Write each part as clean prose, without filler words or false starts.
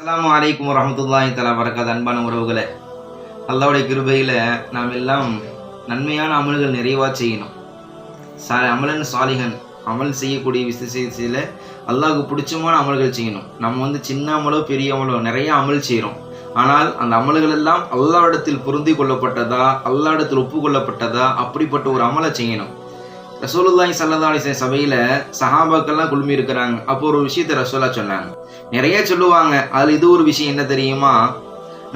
அஸ்ஸலாமு அலைக்கும் வரஹ்மத்துல்லாஹி தஆலா வரகாத். அன்பான உறவுகளே, அல்லாஹ்வுடைய கிருபையில் நாம் எல்லாம் நன்மையான அமல்கள் நிறைவாக செய்யணும். அமலன் சாலிஹன், அமல் செய்யக்கூடிய விஷயத்தில் அல்லாஹ்வுக்கு பிடிச்சமான அமல்கள் செய்யணும். நம்ம சின்ன அமலோ பெரிய அமலோ நிறைய அமல் செய்கிறோம். ஆனால் அந்த அமல்கள் எல்லாம் அல்லாஹ்விடத்தில் பொருந்தி கொள்ளப்பட்டதா, அல்லாஹ்விடத்தில் ஒப்புக்கொள்ளப்பட்டதா, அப்படிப்பட்ட ஒரு அமலை செய்யணும். ரசூலுல்லாஹி ஸல்லல்லாஹு அலைஹி வஸல்லம் சபையில் சஹாபாக்கள்லாம் குழுமி இருக்கிறாங்க. அப்போ ஒரு விஷயத்தை ரசூலா சொன்னாங்க. நிறைய சொல்லுவாங்க. அதில் இது ஒரு விஷயம் என்ன தெரியுமா?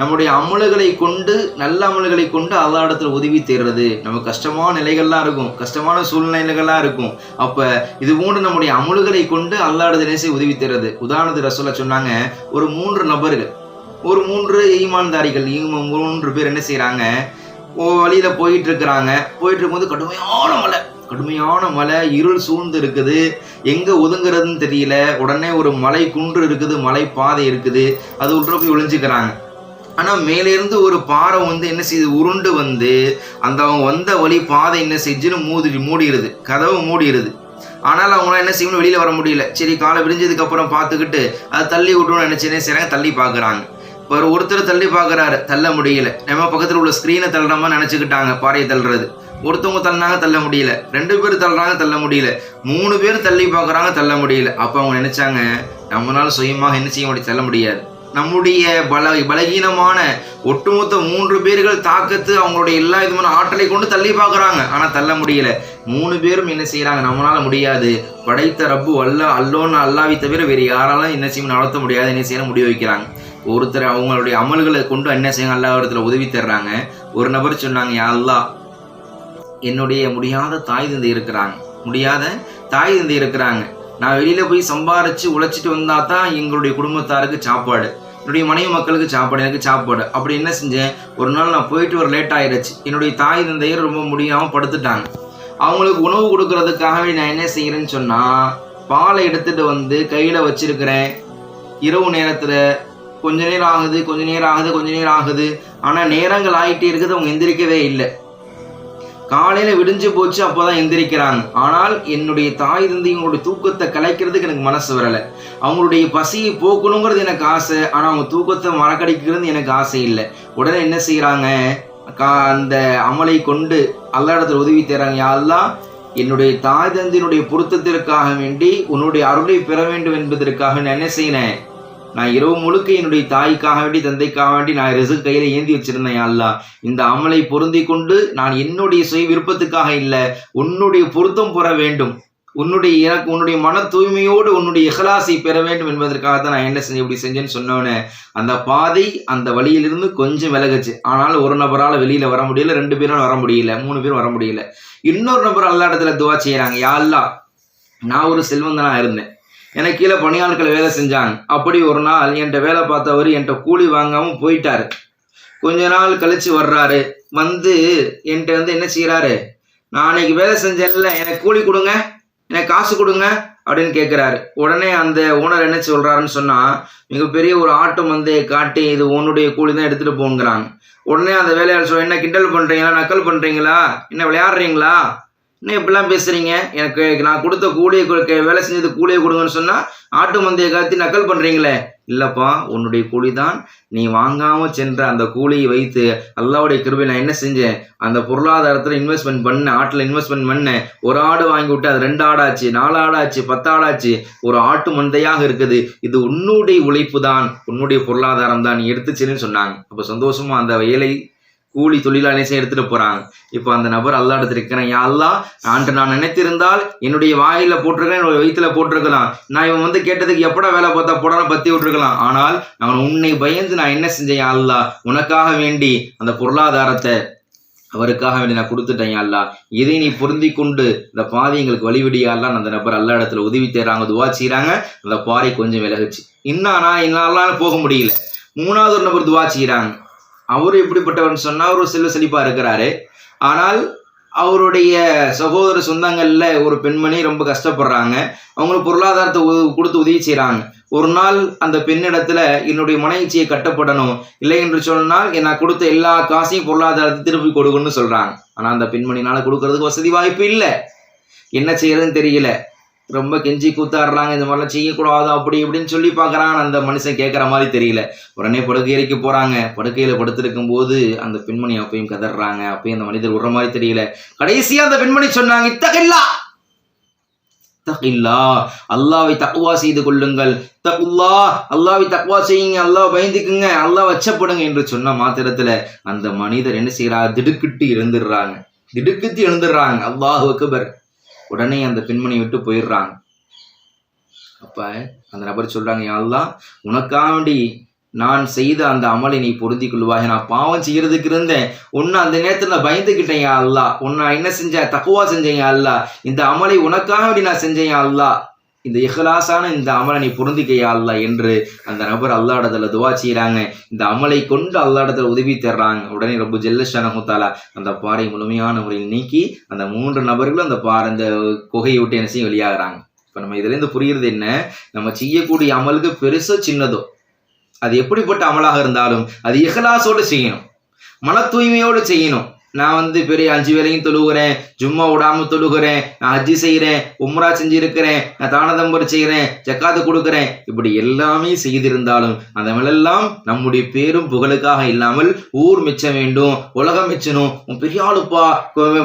நம்முடைய அமல்களை கொண்டு, நல்ல அமல்களை கொண்டு அல்லாஹ்விடத்தில் உதவி தேடுறது. நமக்கு கஷ்டமான நிலைகள்லாம் இருக்கும், கஷ்டமான சூழ்நிலைகள்லாம் இருக்கும். அப்போ இது போன்று நம்முடைய அமல்களை கொண்டு அல்லாஹ்விடத்தில் உதவி தேடுறது. உதாரணத்துக்கு ரசூலா சொன்னாங்க, ஒரு 3 நபர்கள், ஒரு 3 ஈமான்தாரிகள், 3 பேர் என்ன செய்கிறாங்க, வழியில் போயிட்டு இருக்கிறாங்க. போயிட்டு இருக்கும்போது கடுமையான மழை, இருள் சூழ்ந்து இருக்குது, எங்கே ஒதுங்குறதுன்னு தெரியல. உடனே ஒரு மலை குன்று இருக்குது, மலை பாதை இருக்குது, அது உள்ள போய் ஒளிஞ்சுக்கிறாங்க. ஆனால் மேலேருந்து ஒரு பாறை என்ன செய்யுது, உருண்டு அந்த அவங்க வந்த வழி பாதை என்ன செஞ்சுன்னு மூடிடுது, கதவு மூடிடுது. ஆனால் அவங்களாம் என்ன செய்யணும், வெளியில் வர முடியல. சரி, காலை விடிஞ்சதுக்கு அப்புறம் பார்த்துக்கிட்டு அதை தள்ளி விட்டோம்னு நினச்சினே செய்கிறாங்க. தள்ளி பார்க்குறாங்க. இப்போ ஒருத்தர் தள்ளி பார்க்குறாரு, தள்ள முடியல. நம்ம பக்கத்தில் உள்ள ஸ்க்ரீனை தள்ளுற மாதிரி நினச்சிக்கிட்டாங்க, பாறையை தள்ளுறது. ஒருத்தவங்க தள்ளினாங்க, தள்ள முடியல. 2 பேர் தள்ளுறாங்க, தள்ள முடியல. 3 பேர் தள்ளி பார்க்குறாங்க, தள்ள முடியல. அப்போ அவங்க நினைச்சாங்க, நம்மளால சுயமாக என்ன செய்ய முடியும், தள்ள முடியாது. நம்முடைய பலகீனமான ஒட்டுமொத்த 3 பேர்கள் தாக்கத்து அவங்களுடைய எல்லா விதமான ஆற்றலை கொண்டு தள்ளி பார்க்குறாங்க, ஆனால் தள்ள முடியல. 3 பேரும் என்ன செய்யறாங்க, நம்மளால முடியாது, படைத்த ரப்பு அல்லோன்னு அல்லாவை தவிர வேறு யாராலும் என்ன செய்ய நடத்த முடியாது, என்ன செய்ய முடிவு வைக்கிறாங்க. ஒருத்தர் அவங்களுடைய அமல்களை கொண்டு என்ன செய்ய அல்லாஹ்விடத்தில் உதவி தர்றாங்க. ஒரு நபர் சொன்னாங்க, யா அல்லாஹ், என்னுடைய முடியாத தாய் தந்தை இருக்கிறாங்க. நான் வெளியில் போய் சம்பாரித்து உழைச்சிட்டு வந்தால் தான் எங்களுடைய குடும்பத்தாருக்கு சாப்பாடு, என்னுடைய மனைவி மக்களுக்கு சாப்பாடு, எனக்கு சாப்பாடு. அப்படி என்ன செஞ்சேன், ஒரு நாள் நான் போயிட்டு ஒரு லேட் ஆகிடுச்சு. என்னுடைய தாய் தந்தையர் ரொம்ப முடியாமல் படுத்துட்டாங்க. அவங்களுக்கு உணவு கொடுக்கறதுக்காகவே நான் என்ன செய்கிறேன்னு சொன்னால், பாலை எடுத்துகிட்டு கையில் வச்சிருக்கிறேன். இரவு நேரத்தில் கொஞ்ச நேரம் ஆகுது. ஆனால் நேரங்கள் ஆகிட்டே இருக்குது, அவங்க எந்திரிக்கவே இல்லை. காலையில் விடிஞ்சு போச்சு, அப்போதான் எந்திரிக்கிறாங்க. ஆனால் என்னுடைய தாய் தந்தைங்களுடைய தூக்கத்தை கலைக்கிறதுக்கு எனக்கு மனசு வரலை. அவங்களுடைய பசியை போக்கணுங்கிறது எனக்கு ஆசை, ஆனால் அவங்க தூக்கத்தை மறக்கடிக்கிறது எனக்கு ஆசை இல்லை. உடனே என்ன செய்கிறாங்க, அந்த அமலை கொண்டு அல்லாஹ்விடத்தில் உதவி தேடுறாங்க. யா அல்லாஹ், என்னுடைய தாய் தந்தையினுடைய பொருத்தத்திற்காக வேண்டி உன்னுடைய அருளை பெற வேண்டும் என்பதற்காக நான் என்ன செய்யறேன், நான் இரவு முழுக்க என்னுடைய தாய்க்காக வேண்டி, தந்தைக்காக வேண்டி நான் ரிஸ்க் கையில் ஏந்தி வச்சிருந்தேன். யா அல்லாஹ், இந்த அமலை பொருந்தி கொண்டு நான் என்னுடைய சுய விருப்பத்துக்காக இல்லை, உன்னுடைய பொருத்தம் பெற வேண்டும், உன்னுடைய மன தூய்மையோடு உன்னுடைய இஹ்லாஸை பெற வேண்டும் என்பதற்காக தான் நான் என்ன இப்படி செஞ்சேன்னு சொன்னோன்னே அந்த பாதை அந்த வழியிலிருந்து கொஞ்சம் விலகுச்சு. ஆனால் ஒரு நபரால் வெளியில் வர முடியல, 2 பேரும் வர முடியல, 3 பேரும் வர முடியல. இன்னொரு நபர் அல்லாஹ்விடத்தில் துஆ செய்கிறாங்க. யா அல்லாஹ், நான் ஒரு செல்வந்தனாக இருந்தேன், எனக்கு கீழே பணியாட்கள் வேலை செஞ்சாங்க. அப்படி ஒரு நாள் என்கிட்ட வேலை பார்த்தவர் என்கிட்ட கூலி வாங்காமல் போயிட்டாரு. கொஞ்ச நாள் கழிச்சு வர்றாரு. என்கிட்ட என்ன செய்கிறாரு, நான் அன்னைக்கு வேலை செஞ்சேன்ல, எனக்கு கூலி கொடுங்க, எனக்கு காசு கொடுங்க அப்படின்னு கேட்குறாரு. உடனே அந்த ஓனர் என்ன சொல்கிறாருன்னு சொன்னால், மிகப்பெரிய ஒரு ஆட்டை காட்டி, இது உன்னுடைய கூலி தான் எடுத்துகிட்டு போங்கிறாங்க. உடனே அந்த வேலையாளர் சொல்ல, என்ன கிண்டல் பண்ணுறீங்களா, நக்கல் பண்ணுறீங்களா, என்ன விளையாடுறீங்களா, இன்னும் எப்படிலாம் பேசுகிறீங்க, எனக்கு நான் கொடுத்த கூலியை வேலை செஞ்சது கூலியை கொடுங்கன்னு சொன்னால் ஆட்டு மந்தையை காத்தி நக்கல் பண்ணுறீங்களே. இல்லைப்பா, உன்னுடைய கூலி தான், நீ வாங்காமல் சென்ற அந்த கூலியை வைத்து அல்லாஹ்வுடைய கிருபை நான் என்ன செஞ்சேன், அந்த பொருளாதாரத்தில் இன்வெஸ்ட்மெண்ட் பண்ணேன், ஆட்டில் இன்வெஸ்ட்மெண்ட் பண்ணேன். ஒரு ஆடு வாங்கி விட்டு அது 2 ஆடாச்சு, 4 ஆடாச்சு, 10 ஆடாச்சு, ஒரு ஆட்டு மந்தையாக இருக்குது. இது உன்னுடைய உழைப்பு தான், உன்னுடைய பொருளாதாரம் தான், நீ எடுத்துச்சுன்னு சொன்னாங்க. அப்போ சந்தோஷமா அந்த ஏழை கூலி தொழிலாளியை எடுத்துட்டு போறாங்க. இப்போ அந்த நபர் அல்லாஹ்விடத்தில் இருக்கிறேன். யா அல்லாஹ், நான் நினைத்திருந்தால் என்னுடைய வாயில போட்டிருக்கலாம், என்னுடைய வயிற்றுல போட்டிருக்கலாம், நான் இவன் கேட்டதுக்கு எப்படா வேலை பார்த்தா போடாலும் பத்தி விட்டுருக்கலாம். ஆனால் நான் உன்னை பயந்து நான் என்ன செஞ்சேன், யா அல்லாஹ், உனக்காக வேண்டி அந்த பொருளாதாரத்தை அவருக்காக வேண்டி நான் கொடுத்துட்டேன். யா அல்லாஹ், இதை நீ பொருந்தி கொண்டு இந்த பாதை எங்களுக்கு வழிவிடியாலாம். அந்த நபர் அல்லாஹ்விடத்தில் உதவி தேடுறாங்க, துஆ செய்றாங்க. அந்த பாறை கொஞ்சம் விலகுச்சு. என்னால போக முடியல. 3வது ஒரு நபர் துஆ செய்றாங்க. அவரு எப்படிப்பட்டவர்னு சொன்னா, ஒரு செல்வ செழிப்பா இருக்கிறாரு. ஆனால் அவருடைய சகோதர சொந்தங்கள்ல ஒரு பெண்மணி ரொம்ப கஷ்டப்படுறாங்க. அவங்களுக்கு பொருளாதாரத்தை கொடுத்து உதவி செய்யறாங்க. ஒரு நாள் அந்த பெண்ணிடத்துல, என்னுடைய மனைவிச்சியை கட்டப்படணும், இல்லை என்று சொன்னால் நான் கொடுத்த எல்லா காசையும் பொருளாதாரத்தை திருப்பி கொடுக்கணும்னு சொல்றாங்க. ஆனா அந்த பெண்மணினால கொடுக்கறதுக்கு வசதி வாய்ப்பு இல்லை, என்ன செய்யறதுன்னு தெரியல. ரொம்ப கெஞ்சி கூத்தாடுறாங்க, இந்த மாதிரிலாம் செய்யக்கூடாது அப்படி இப்படின்னு சொல்லி பார்க்குறான். அந்த மனுஷன் கேட்குற மாதிரி தெரியல. உடனே படுக்கையறைக்கு போகிறாங்க. படுக்கையில் படுத்திருக்கும் போது அந்த பெண்மணி அப்பயும் கதறாங்க. அப்பயும் அந்த மனிதர் விடுற மாதிரி தெரியல. கடைசியாக அந்த பெண்மணி சொன்னாங்க, இத்தகில்லா தகில்லா, அல்லாவை தக்வா செய்து கொள்ளுங்கள், தகுல்லா, அல்லாவை தக்வா செய்யுங்க, அல்லாஹ் பயந்துக்குங்க, அல்லாஹ் வச்சப்படுங்க என்று சொன்ன மாத்திரத்துல அந்த மனிதர் என்ன செய்யறாங்க, திடுக்கிட்டு எழுந்துடுறாங்க. அல்லாஹ் அக்பர். உடனே அந்த பெண்மணி விட்டு போயிடுறாங்க. அப்ப அந்த நபர் சொல்றாங்க, யா அல்லாஹ், உனக்காக வேண்டி நான் செய்த அந்த அமலை நீ பொருந்தி கொள்வாய். நான் பாவம் செய்யறதுக்கு இருந்தேன், உன்னை அந்த நேரத்துல நான் பயந்துக்கிட்டேன் யா அல்லாஹ். உன்னை என்ன செஞ்சேன், தக்குவா செஞ்சேன் யா அல்லாஹ். இந்த அமலை உனக்காக வேண்டி நான் செஞ்சேன் யா அல்லாஹ். இந்த இஹ்லாஸான இந்த அமலை நீ பொருந்திக்கையா அல்லாஹ் என்று அந்த நபர் அல்லாஹ் இடத்துல துவா செய்யறாங்க. இந்த அமலை கொண்டு அல்லாஹ் இடத்துல உதவி தர்றாங்க. உடனே ரப்பு ஜல்ல ஷானஹு தஆலா அந்த பாறை முழுமையான முறையில் நீக்கி அந்த 3 நபர்களும் அந்த குகையை விட்டு என்ன செய்ய வெளியாகிறாங்க. இப்ப நம்ம இதுல இருந்து புரியுறது என்ன, நம்ம செய்யக்கூடிய அமலுக்கு பெருசோ சின்னதோ, அது எப்படிப்பட்ட அமலாக இருந்தாலும் அது இஹ்லாஸோடு செய்யணும், மன தூய்மையோடு செய்யணும். நான் பெரிய 5 வேளையும் தொழுகிறேன், ஜும்மா விடாம தொழுகிறேன், நான் ஹஜ்ஜி செய்கிறேன், உம்ரா செஞ்சிருக்கிறேன், நான் தானதம்பர் செய்கிறேன், ஜக்காத்து கொடுக்குறேன், இப்படி எல்லாமே செய்திருந்தாலும் அந்த மேலெல்லாம் நம்முடைய பேரும் புகழுக்காக இல்லாமல் ஊர் மிச்ச வேண்டும், உலகம் மிச்சணும், உன் பெரிய ஆளுப்பா,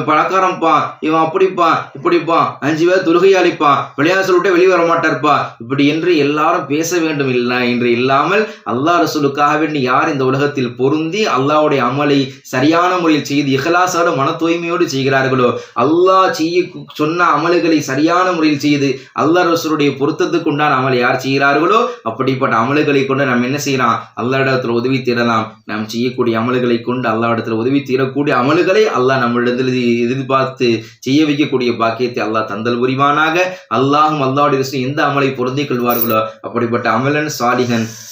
பணக்காரன்ப்பா, இவன் அப்படிப்பா இப்படிப்பா, 5 பேர் தொழுகையாளிப்பா, விளையாட சொல்லிட்டு வெளியே வர மாட்டார்ப்பா, இப்படி என்று எல்லாரும் பேச வேண்டும் இல்லை என்று இல்லாமல் அல்லாஹ் ரசூலுக்காக வேண்டி யார் இந்த உலகத்தில் பொருந்தி அல்லாஹ்வுடைய அமலை சரியான முறையில் செய்து இஹ்லாஸோடு மன தூய்மையோடு செய்கிறார்களோ, அல்லாஹ் செய்ய சொன்ன அமல்களை சரியான முறையில் செய்து அல்லாஹ் ரசூலுடைய பொருத்தத்துக்கு உண்டான அமலை யார் செய்கிறார்களோ அப்படிப்பட்ட அமல்களை கொண்டு நாம் என்ன செய்யலாம், அல்லாஹ் இடத்துல உதவி தீரலாம். நாம் செய்யக்கூடிய அமல்களை கொண்டு அல்லாஹ் இடத்துல உதவி தீரக்கூடிய அமல்களை அல்லாஹ் நம்மளிடத்தில் எதிர்பார்த்து செய்ய வைக்கக்கூடிய பாக்கியத்தை அல்லாஹ் தந்தல் புரிவானாக. அல்லாஹும் அல்லாஹ்வுடைய ரசூல் எந்த அமலை பொருந்திக் கொள்வார்களோ அப்படிப்பட்ட அமலன்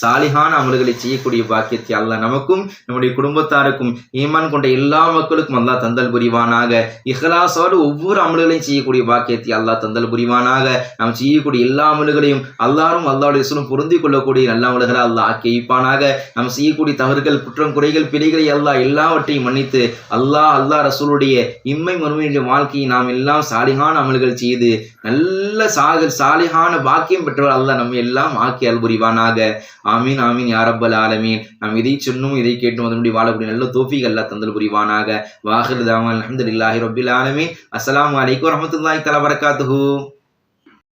சாலிஹான அமல்களை செய்யக்கூடிய பாக்கியத்தை அல்லாஹ் நமக்கும் நம்முடைய குடும்பத்தாருக்கும் ஈமான் கொண்ட எல்லா மக்களுக்கும் அல்லாஹ் தந்தல் புரிவானாக. இஹ்லாஸோடு ஒவ்வொரு அமல்களையும் செய்யக்கூடிய பாக்கியத்தை அல்லாஹ் தந்தல் புரிவானாக. நாம் செய்யக்கூடிய எல்லா அமல்களையும் அல்லாஹ்வும் அல்லாஹ்வுடைய ரசூலும் பொருந்திக் கொள்ளக்கூடிய நல்ல அமல்களை அல்லாஹ் ஆக்கி வைப்பானாக. நாம் செய்யக்கூடிய தவறுகள், குற்றம், குறைகள், பிழைகளை அல்லாஹ் எல்லாவற்றையும் மன்னித்து அல்லாஹ் ரசூலுடைய இம்மை மறுமையுடைய வாழ்க்கையை நாம் எல்லாம் சாலிஹான அமல்கள் செய்து நல்ல சாலிஹான பாக்கியம் பெற்றவர் அல்லாஹ் நம்ம எல்லாம் ஆக்கி அல்புரிவானாக. ஆமீன் ஆமீன் யா ரப்பல் ஆலமீன். நாம் இதை சொன்னும் இதை கேட்டும் அதனுடைய வாழக்கூடிய நல்ல தௌஃபீக் அல்லாஹ் தந்தல் புரிவானாக. வாஹிரு தஅவானா அல்ஹம்துலில்லாஹி ரப்பில் ஆலமீன். அஸ்ஸலாமு அலைக்கும் வரஹ்மத்துல்லாஹி தஆலா வபரகாத்துஹு.